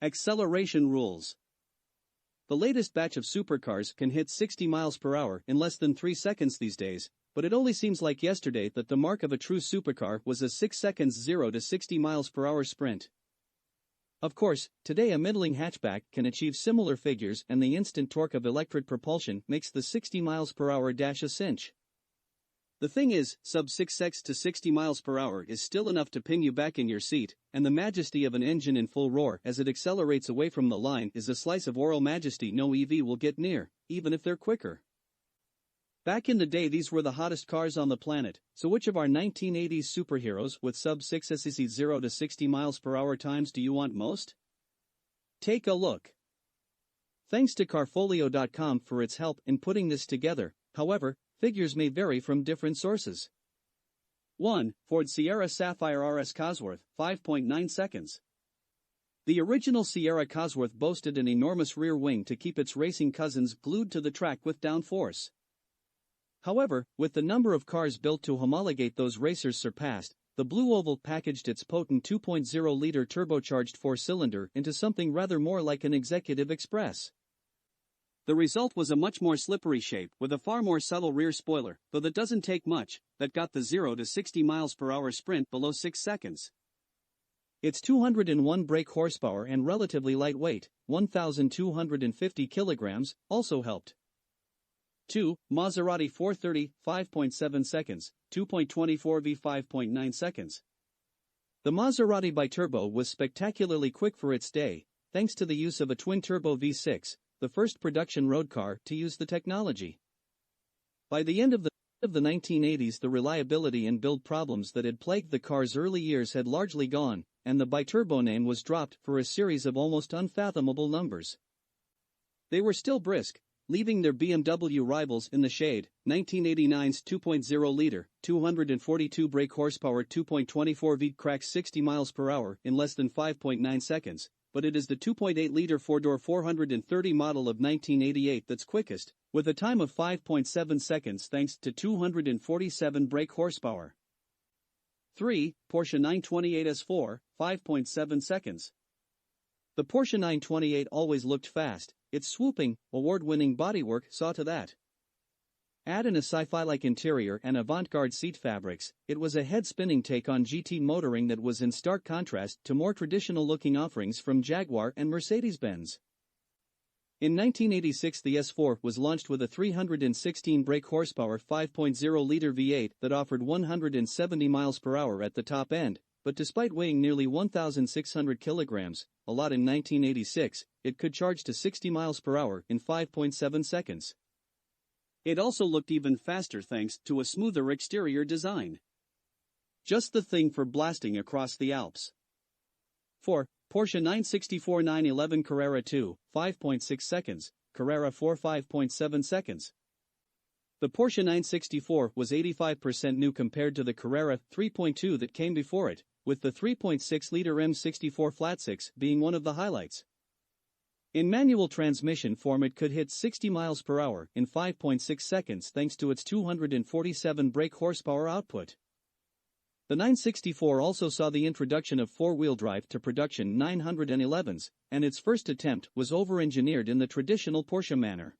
Acceleration rules. The latest batch of supercars can hit 60 miles per hour in less than 3 seconds these days, but it only seems like yesterday that the mark of a true supercar was a 6 seconds 0 to 60 miles per hour sprint. Of course, today a middling hatchback can achieve similar figures, and the instant torque of electric propulsion makes the 60 miles per hour dash a cinch. The thing is, sub 6 seconds to 60 miles per hour is still enough to pin you back in your seat, and the majesty of an engine in full roar as it accelerates away from the line is a slice of aural majesty no EV will get near, even if they're quicker. Back in the day these were the hottest cars on the planet, so which of our 1980s superheroes with sub 6 SEC 0 to 60 miles per hour times do you want most? Take a look. Thanks to carfolio.com for its help in putting this together, however, figures may vary from different sources. 1. Ford Sierra Sapphire RS Cosworth, 5.9 seconds. The original Sierra Cosworth boasted an enormous rear wing to keep its racing cousins glued to the track with downforce. However, with the number of cars built to homologate those racers surpassed, the Blue Oval packaged its potent 2.0-liter turbocharged four-cylinder into something rather more like an executive express. The result was a much more slippery shape with a far more subtle rear spoiler, though that doesn't take much, that got the 0 to 60 miles per hour sprint below 6 seconds. Its 201 brake horsepower and relatively light weight, 1,250 kilograms, also helped. 2. Maserati 430, 5.7 seconds, 2.24 v 5.9 seconds. The Maserati biturbo was spectacularly quick for its day, thanks to the use of a twin-turbo V6, the first production road car to use the technology. By the end of the 1980s, the reliability and build problems that had plagued the car's early years had largely gone, and the biturbo name was dropped for a series of almost unfathomable numbers. They were still brisk, leaving their BMW rivals in the shade. 1989's 2.0-liter, 242 brake horsepower 2.24 V cracks 60 miles per hour in less than 5.9 seconds, but it is the 2.8-liter four-door 430 model of 1988 that's quickest, with a time of 5.7 seconds thanks to 247 brake horsepower. 3. Porsche 928 S4, 5.7 seconds. The Porsche 928 always looked fast, its swooping, award-winning bodywork saw to that. Add in a sci-fi-like interior and avant-garde seat fabrics, it was a head-spinning take on GT motoring that was in stark contrast to more traditional-looking offerings from Jaguar and Mercedes-Benz. In 1986 the S4 was launched with a 316 brake horsepower 5.0-liter V8 that offered 170 miles per hour at the top end, but despite weighing nearly 1,600 kilograms, a lot in 1986, it could charge to 60 miles per hour in 5.7 seconds. It also looked even faster thanks to a smoother exterior design. Just the thing for blasting across the Alps. 4. Porsche 964 911 Carrera 2, 5.6 seconds, Carrera 4 5.7 seconds. The Porsche 964 was 85% new compared to the Carrera 3.2 that came before it, with the 3.6-liter M64 flat-six being one of the highlights. In manual transmission form it could hit 60 miles per hour in 5.6 seconds thanks to its 247 brake horsepower output. The 964 also saw the introduction of four-wheel drive to production 911s, and its first attempt was over-engineered in the traditional Porsche manner.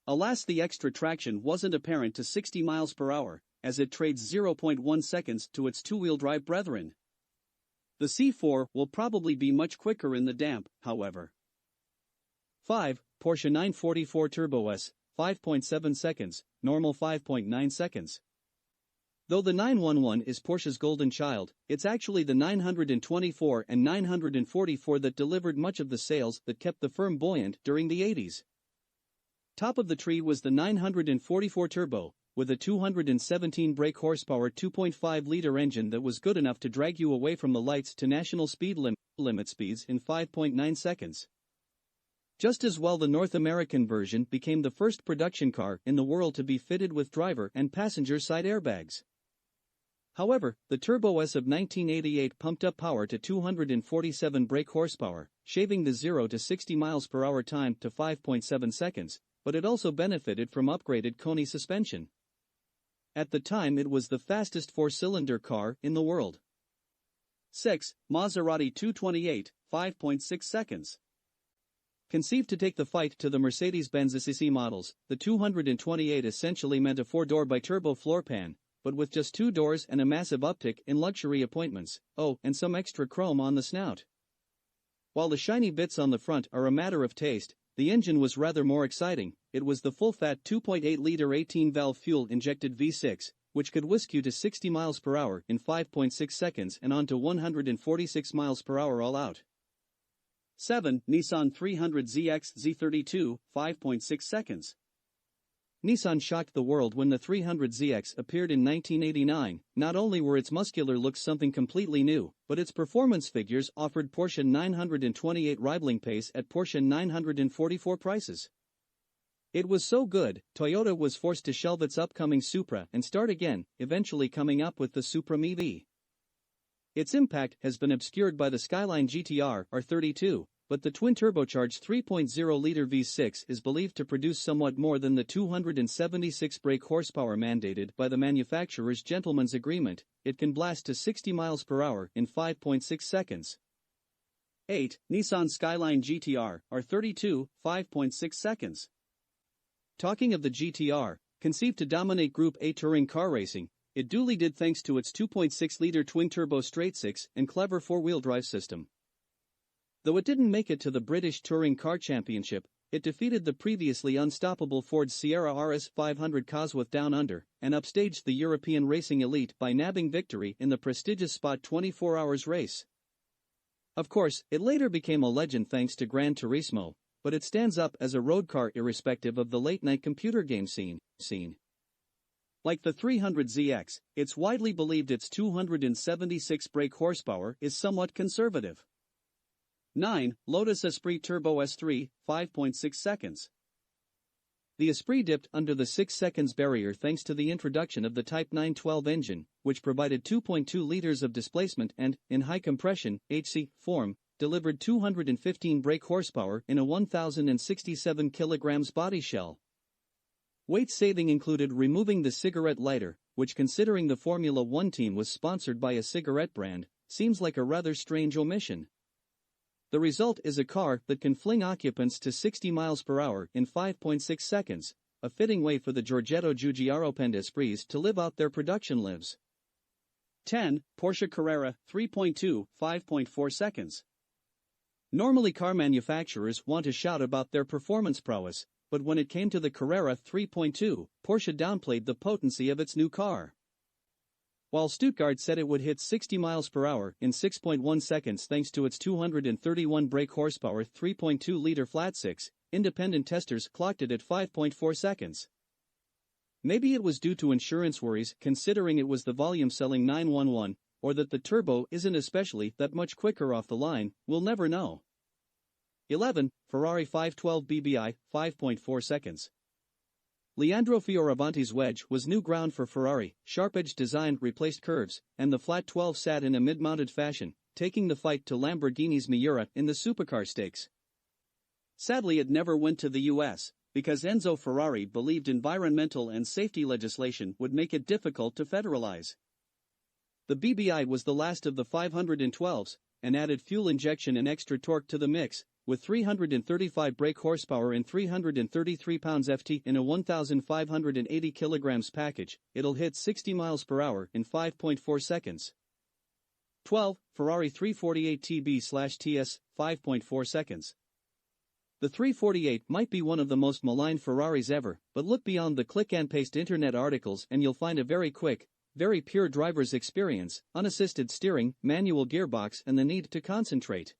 Alas, the extra traction wasn't apparent to 60 miles per hour, as it trades 0.1 seconds to its two-wheel drive brethren. The C4 will probably be much quicker in the damp, however. 5. Porsche 944 Turbo S, 5.7 seconds, normal 5.9 seconds. Though the 911 is Porsche's golden child, it's actually the 924 and 944 that delivered much of the sales that kept the firm buoyant during the 80s. Top of the tree was the 944 Turbo, with a 217 brake horsepower 2.5-liter engine that was good enough to drag you away from the lights to national speed limit speeds in 5.9 seconds. Just as well, the North American version became the first production car in the world to be fitted with driver and passenger side airbags. However, the Turbo S of 1988 pumped up power to 247 brake horsepower, shaving the 0 to 60 miles per hour time to 5.7 seconds, but it also benefited from upgraded Koni suspension. At the time it was the fastest four-cylinder car in the world. 6. Maserati 228, 5.6 seconds. Conceived to take the fight to the Mercedes-Benz SEC models, the 228 essentially meant a 4-door bi-turbo floor pan, but with just 2 doors and a massive uptick in luxury appointments, and some extra chrome on the snout. While the shiny bits on the front are a matter of taste, the engine was rather more exciting. It was the full-fat 2.8-liter 18-valve fuel-injected V6, which could whisk you to 60 miles per hour in 5.6 seconds and on to 146 miles per hour all out. 7. Nissan 300ZX Z32, 5.6 seconds. Nissan shocked the world when the 300ZX appeared in 1989. Not only were its muscular looks something completely new, but its performance figures offered Porsche 928 rivaling pace at Porsche 944 prices. It was so good, Toyota was forced to shelve its upcoming Supra and start again, eventually coming up with the Supra EV. Its impact has been obscured by the Skyline GTR R32, but the twin-turbocharged 3.0-liter V6 is believed to produce somewhat more than the 276 brake horsepower mandated by the manufacturer's gentleman's agreement. It can blast to 60 miles per hour in 5.6 seconds. 8. Nissan Skyline GTR R32, 5.6 seconds. Talking of the GTR, conceived to dominate Group A touring car racing, it duly did thanks to its 2.6-liter twin-turbo straight-six and clever four-wheel drive system. Though it didn't make it to the British Touring Car Championship, it defeated the previously unstoppable Ford Sierra RS 500 Cosworth Down Under, and upstaged the European racing elite by nabbing victory in the prestigious Spot 24 Hours race. Of course, it later became a legend thanks to Gran Turismo, but it stands up as a road car irrespective of the late-night computer game scene. Like the 300ZX, it's widely believed its 276 brake horsepower is somewhat conservative. 9. Lotus Esprit Turbo S3, 5.6 seconds. The Esprit dipped under the 6 seconds barrier thanks to the introduction of the Type 912 engine, which provided 2.2 liters of displacement and, in high compression (HC) form, delivered 215 brake horsepower in a 1,067 kilograms body shell. Weight saving included removing the cigarette lighter, which, considering the Formula One team was sponsored by a cigarette brand, seems like a rather strange omission. The result is a car that can fling occupants to 60 miles per hour in 5.6 seconds, a fitting way for the Giorgetto Giugiaro Esprits to live out their production lives. 10. Porsche Carrera 3.2, 5.4 seconds. Normally car manufacturers want to shout about their performance prowess, but when it came to the Carrera 3.2, Porsche downplayed the potency of its new car. While Stuttgart said it would hit 60 miles per hour in 6.1 seconds thanks to its 231 brake horsepower 3.2-liter flat-six, independent testers clocked it at 5.4 seconds. Maybe it was due to insurance worries considering it was the volume-selling 911, or that the turbo isn't especially that much quicker off the line, we'll never know. 11. Ferrari 512 BBI, 5.4 seconds. Leandro Fioravanti's wedge was new ground for Ferrari. Sharp-edged design replaced curves, and the flat 12 sat in a mid-mounted fashion, taking the fight to Lamborghini's Miura in the supercar stakes. Sadly, it never went to the US, because Enzo Ferrari believed environmental and safety legislation would make it difficult to federalize. The BBI was the last of the 512s, and added fuel injection and extra torque to the mix, with 335 brake horsepower and 333 pounds FT in a 1,580 kilograms package. It'll hit 60 miles per hour in 5.4 seconds. 12. Ferrari 348 TB/TS, 5.4 seconds. The 348 might be one of the most maligned Ferraris ever, but look beyond the click-and-paste internet articles and you'll find a very quick, very pure driver's experience, unassisted steering, manual gearbox and the need to concentrate.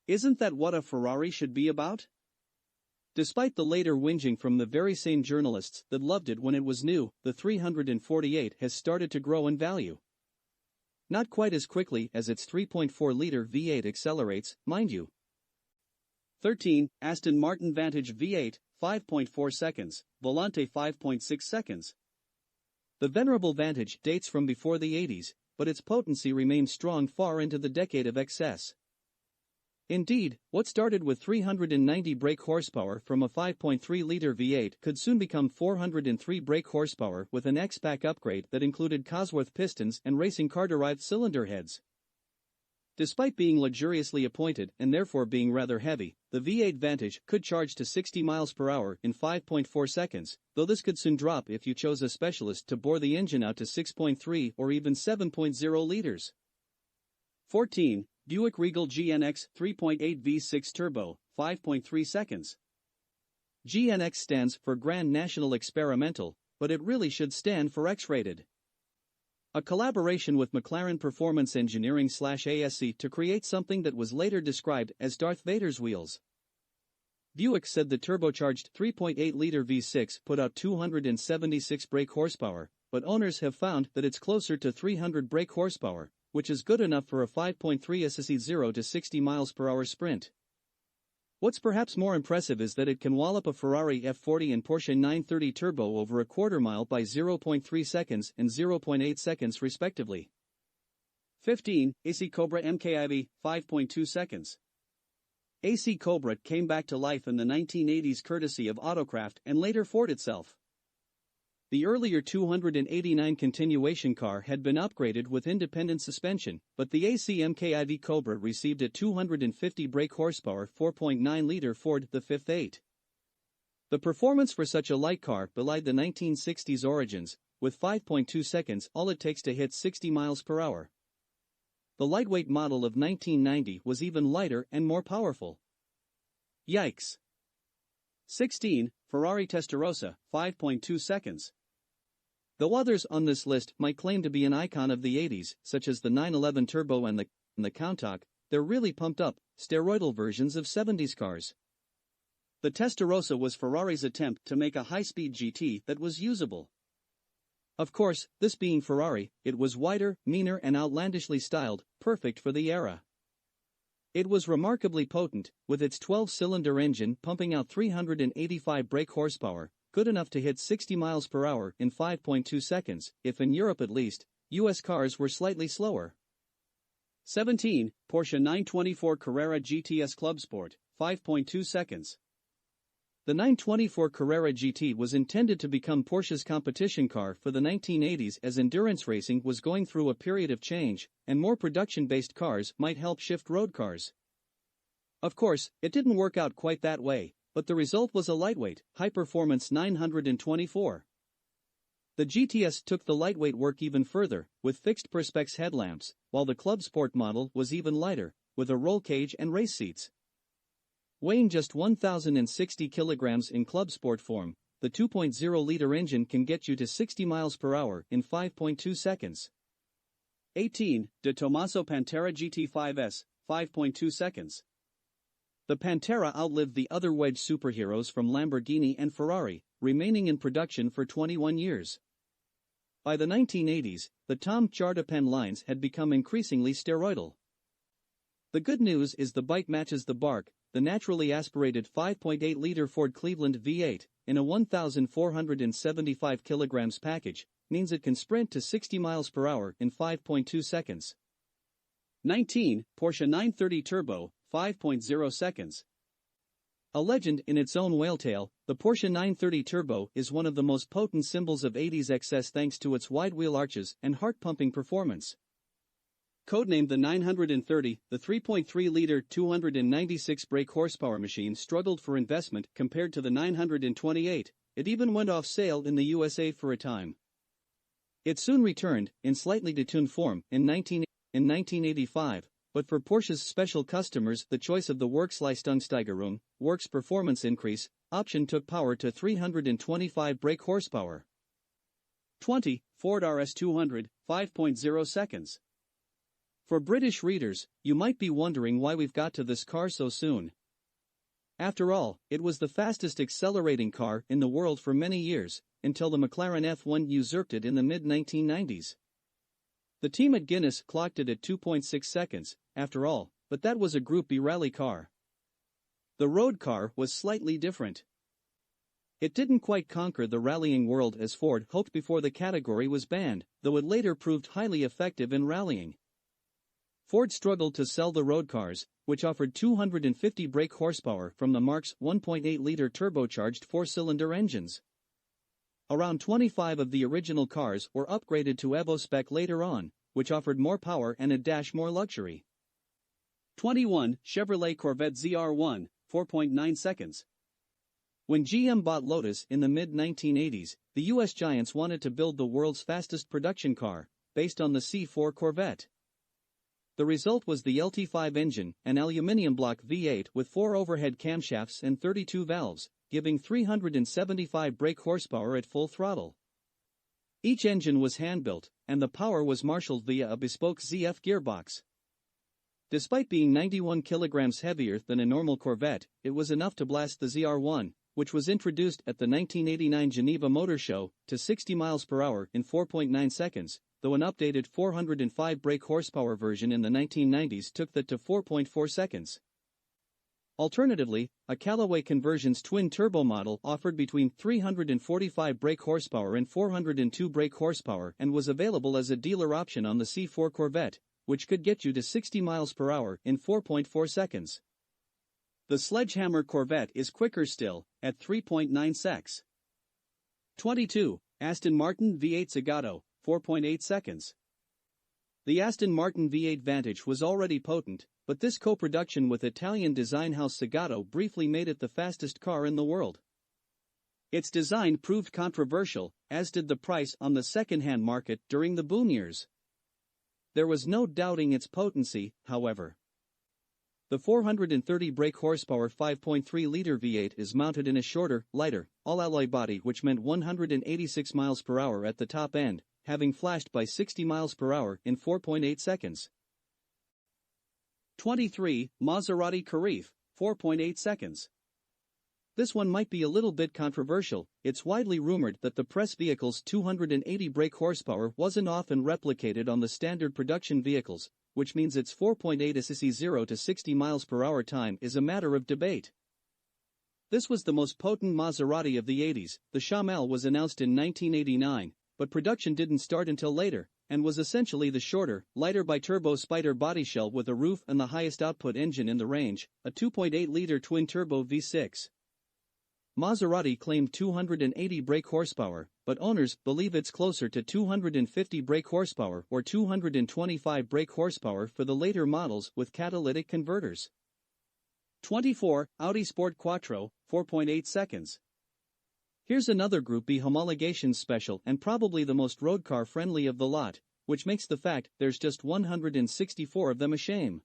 Isn't that what a Ferrari should be about? Despite the later whinging from the very same journalists that loved it when it was new, the 348 has started to grow in value. Not quite as quickly as its 3.4-liter V8 accelerates, mind you. 13. Aston Martin Vantage V8, 5.4 seconds, Volante 5.6 seconds. The venerable Vantage dates from before the 80s, but its potency remained strong far into the decade of XS. Indeed, what started with 390 brake horsepower from a 5.3-liter V8 could soon become 403 brake horsepower with an X-Pack upgrade that included Cosworth pistons and racing car-derived cylinder heads. Despite being luxuriously appointed and therefore being rather heavy, the V8 Vantage could charge to 60 miles per hour in 5.4 seconds, though this could soon drop if you chose a specialist to bore the engine out to 6.3 or even 7.0 liters. 14. Buick Regal GNX 3.8 V6 Turbo, 5.3 seconds. GNX stands for Grand National Experimental, but it really should stand for X-rated. A collaboration with McLaren Performance Engineering/ASC to create something that was later described as Darth Vader's wheels. Buick said the turbocharged 3.8-liter V6 put out 276 brake horsepower, but owners have found that it's closer to 300 brake horsepower, which is good enough for a 5.3 SSE 0 to 60 miles per hour sprint. What's perhaps more impressive is that it can wallop a Ferrari F40 and Porsche 930 Turbo over a quarter mile by 0.3 seconds and 0.8 seconds respectively. 15. AC Cobra MKIV, 5.2 seconds. AC Cobra came back to life in the 1980s courtesy of Autocraft and later Ford itself. The earlier 289 continuation car had been upgraded with independent suspension, but the AC MKIV Cobra received a 250 brake horsepower 4.9-liter Ford the 5.8. The performance for such a light car belied the 1960s origins, with 5.2 seconds all it takes to hit 60 miles per hour. The lightweight model of 1990 was even lighter and more powerful. Yikes! 16. Ferrari Testarossa, 5.2 seconds. Though others on this list might claim to be an icon of the 80s, such as the 911 Turbo and the Countach, they're really pumped up, steroidal versions of 70s cars. The Testarossa was Ferrari's attempt to make a high-speed GT that was usable. Of course, this being Ferrari, it was wider, meaner and outlandishly styled, perfect for the era. It was remarkably potent, with its 12-cylinder engine pumping out 385 brake horsepower, good enough to hit 60 miles per hour in 5.2 seconds, if in Europe at least, US cars were slightly slower. 17. Porsche 924 Carrera GTS Club Sport, 5.2 seconds. The 924 Carrera GT was intended to become Porsche's competition car for the 1980s as endurance racing was going through a period of change, and more production-based cars might help shift road cars. Of course, it didn't work out quite that way, but the result was a lightweight, high-performance 924. The GTS took the lightweight work even further, with fixed perspex headlamps, while the Club Sport model was even lighter, with a roll cage and race seats. Weighing just 1,060 kilograms in Club Sport form, the 2.0-liter engine can get you to 60 miles per hour in 5.2 seconds. 18. De Tomaso Pantera GT5S, 5.2 seconds. The Pantera outlived the other wedge superheroes from Lamborghini and Ferrari, remaining in production for 21 years. By the 1980s, the Tom Jarda pen lines had become increasingly steroidal. The good news is the bike matches the bark. The naturally aspirated 5.8-liter Ford Cleveland V8, in a 1,475 kilograms package, means it can sprint to 60 miles per hour in 5.2 seconds. 19. Porsche 930 Turbo, 5.0 seconds. A legend in its own whaletail, the Porsche 930 Turbo is one of the most potent symbols of 80s excess thanks to its wide wheel arches and heart-pumping performance. Codenamed the 930, the 3.3-liter 296 brake horsepower machine struggled for investment compared to the 928, it even went off sale in the USA for a time. It soon returned, in slightly detuned form, in 1985, but for Porsche's special customers the choice of the Works Leistungssteigerung, Works performance increase, option took power to 325 brake horsepower. 20. Ford RS200, 5.0 seconds. For British readers, you might be wondering why we've got to this car so soon. After all, it was the fastest accelerating car in the world for many years, until the McLaren F1 usurped it in the mid-1990s. The team at Guinness clocked it at 2.6 seconds, after all, but that was a Group B rally car. The road car was slightly different. It didn't quite conquer the rallying world as Ford hoped before the category was banned, though it later proved highly effective in rallying. Ford struggled to sell the road cars, which offered 250 brake horsepower from the Mark's 1.8-liter turbocharged four-cylinder engines. Around 25 of the original cars were upgraded to Evo spec later on, which offered more power and a dash more luxury. 21. Chevrolet Corvette ZR1, 4.9 seconds. When GM bought Lotus in the mid-1980s, the US giants wanted to build the world's fastest production car, based on the C4 Corvette. The result was the LT5 engine, an aluminum block V8 with 4 overhead camshafts and 32 valves, giving 375 brake horsepower at full throttle. Each engine was hand-built, and the power was marshaled via a bespoke ZF gearbox. Despite being 91 kilograms heavier than a normal Corvette, it was enough to blast the ZR1, which was introduced at the 1989 Geneva Motor Show, to 60 miles per hour in 4.9 seconds, though an updated 405 brake horsepower version in the 1990s took that to 4.4 seconds. Alternatively, a Callaway Conversions twin-turbo model offered between 345 brake horsepower and 402 brake horsepower and was available as a dealer option on the C4 Corvette, which could get you to 60 miles per hour in 4.4 seconds. The Sledgehammer Corvette is quicker still, at 3.9 secs. 22. Aston Martin V8 Zagato, 4.8 seconds. The Aston Martin V8 Vantage was already potent, but this co-production with Italian design house Zagato briefly made it the fastest car in the world. Its design proved controversial, as did the price on the second-hand market during the boom years. There was no doubting its potency, however. The 430 brake horsepower 5.3-liter V8 is mounted in a shorter, lighter, all-alloy body, which meant 186 miles per hour at the top end, having flashed by 60 miles per hour in 4.8 seconds. 23. Maserati Cariffe, 4.8 seconds. This one might be a little bit controversial. It's widely rumored that the press vehicle's 280 brake horsepower wasn't often replicated on the standard production vehicles, which means its 4.8 SSE 0 to 60 miles per hour time is a matter of debate. This was the most potent Maserati of the 80s. The Chamel was announced in 1989, but production didn't start until later, and was essentially the shorter, lighter biturbo Spider bodyshell with a roof and the highest output engine in the range, a 2.8-liter twin-turbo V6. Maserati claimed 280 brake horsepower, but owners believe it's closer to 250 brake horsepower or 225 brake horsepower for the later models with catalytic converters. 24. Audi Sport Quattro, 4.8 seconds. Here's another Group B homologation special and probably the most road car friendly of the lot, which makes the fact there's just 164 of them a shame.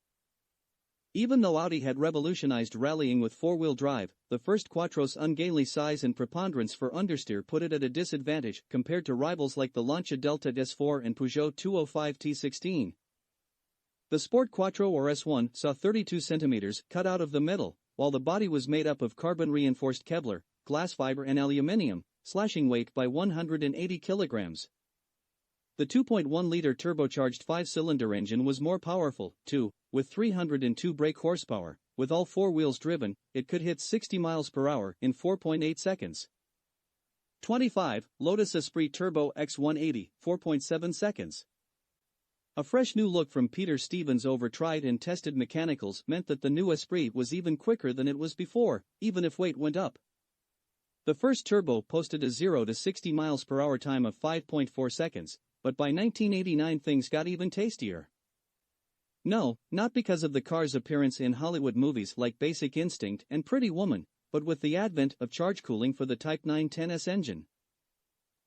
Even though Audi had revolutionized rallying with four-wheel drive, the first Quattro's ungainly size and preponderance for understeer put it at a disadvantage compared to rivals like the Lancia Delta S4 and Peugeot 205 T16. The Sport Quattro or S1 saw 32 centimeters cut out of the middle, while the body was made up of carbon-reinforced Kevlar, glass fiber and aluminium, slashing weight by 180 kilograms. The 2.1-liter turbocharged 5-cylinder engine was more powerful, too, with 302 brake horsepower. With all four wheels driven, it could hit 60 miles per hour in 4.8 seconds. 25. Lotus Esprit Turbo X180, 4.7 seconds. A fresh new look from Peter Stevens over tried and tested mechanicals meant that the new Esprit was even quicker than it was before, even if weight went up. The first turbo posted a 0 to 60 miles per hour time of 5.4 seconds, but by 1989 things got even tastier. No, not because of the car's appearance in Hollywood movies like Basic Instinct and Pretty Woman, but with the advent of charge cooling for the Type 910S engine.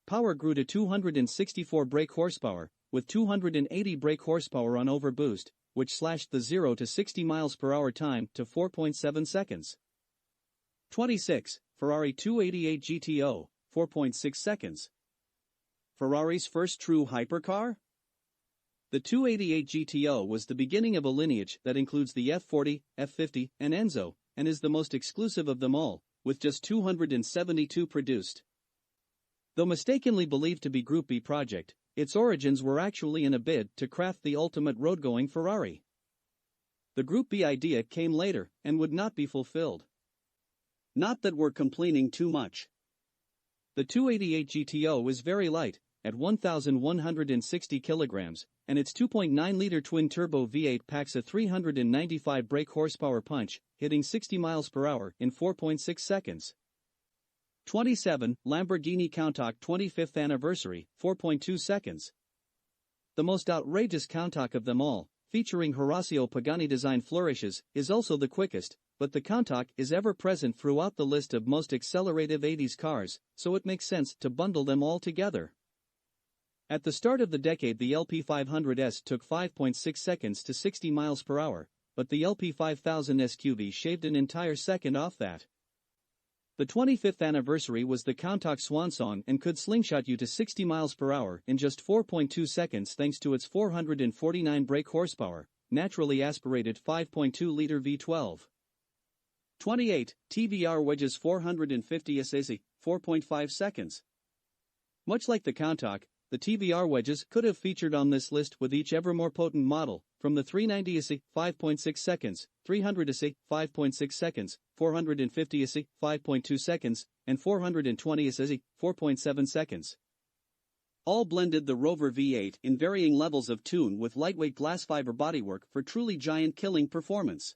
Power grew to 264 brake horsepower, with 280 brake horsepower on overboost, which slashed the 0 to 60 miles per hour time to 4.7 seconds. 26. Ferrari 288 GTO, 4.6 seconds. Ferrari's first true hypercar? The 288 GTO was the beginning of a lineage that includes the F40, F50, and Enzo, and is the most exclusive of them all, with just 272 produced. Though mistakenly believed to be Group B project, its origins were actually in a bid to craft the ultimate road-going Ferrari. The Group B idea came later and would not be fulfilled. Not that we're complaining too much. The 288 GTO is very light, at 1,160 kilograms, and its 2.9-liter twin-turbo V8 packs a 395 brake horsepower punch, hitting 60 miles per hour in 4.6 seconds. 27. Lamborghini Countach 25th Anniversary, 4.2 seconds. The most outrageous Countach of them all, featuring Horacio Pagani design flourishes, is also the quickest, but the Countach is ever present throughout the list of most accelerative 80s cars, so it makes sense to bundle them all together. At the start of the decade, the LP500S took 5.6 seconds to 60 miles per hour, but the LP5000 SQV shaved an entire second off that. The 25th anniversary was the Countach swan song and could slingshot you to 60 miles per hour in just 4.2 seconds thanks to its 449 brake horsepower, naturally aspirated 5.2-liter V12. 28. TVR wedges 450 SAC, 4.5 seconds. Much like the Countach, the TVR wedges could have featured on this list with each ever more potent model, from the 390 SC, 5.6 seconds, 300 SC, 5.6 seconds, 450 SC, 5.2 seconds, and 420 SC, 4.7 seconds. All blended the Rover V8 in varying levels of tune with lightweight glass fiber bodywork for truly giant-killing performance.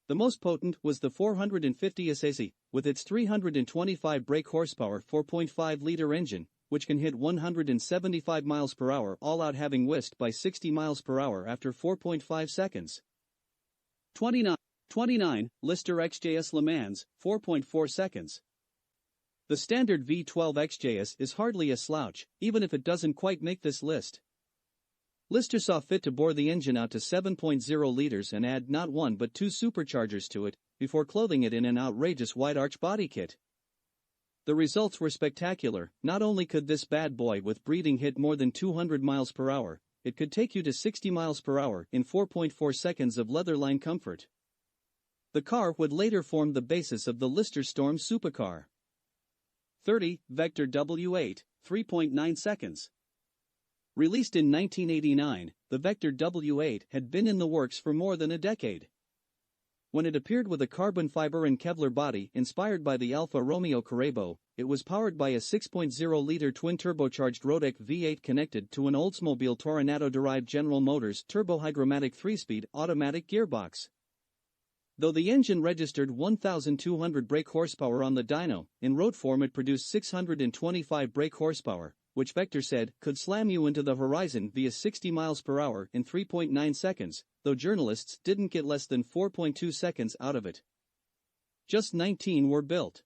The most potent was the 450 SC, with its 325 brake horsepower 4.5-liter engine, which can hit 175 miles per hour all out, having whisked by 60 miles per hour after 4.5 seconds. 29. Lister XJS Le Mans, 4.4 seconds. The standard V12 XJS is hardly a slouch, even if it doesn't quite make this list. Lister saw fit to bore the engine out to 7.0 liters and add not one but two superchargers to it, before clothing it in an outrageous wide-arch body kit. The results were spectacular. Not only could this bad boy with breeding hit more than 200 miles per hour, it could take you to 60 miles per hour in 4.4 seconds of leatherline comfort. The car would later form the basis of the Lister Storm supercar. 30. Vector W8, 3.9 seconds. Released in 1989, the Vector W8 had been in the works for more than a decade. When it appeared with a carbon fiber and Kevlar body inspired by the Alfa Romeo Carrebo, it was powered by a 6.0-liter twin-turbocharged Rodec V8 connected to an Oldsmobile Toronado-derived General Motors turbohydramatic 3-speed automatic gearbox. Though the engine registered 1,200 brake horsepower on the dyno, in road form it produced 625 brake horsepower, which Vector said could slam you into the horizon via 60 miles per hour in 3.9 seconds, though journalists didn't get less than 4.2 seconds out of it. Just 19 were built.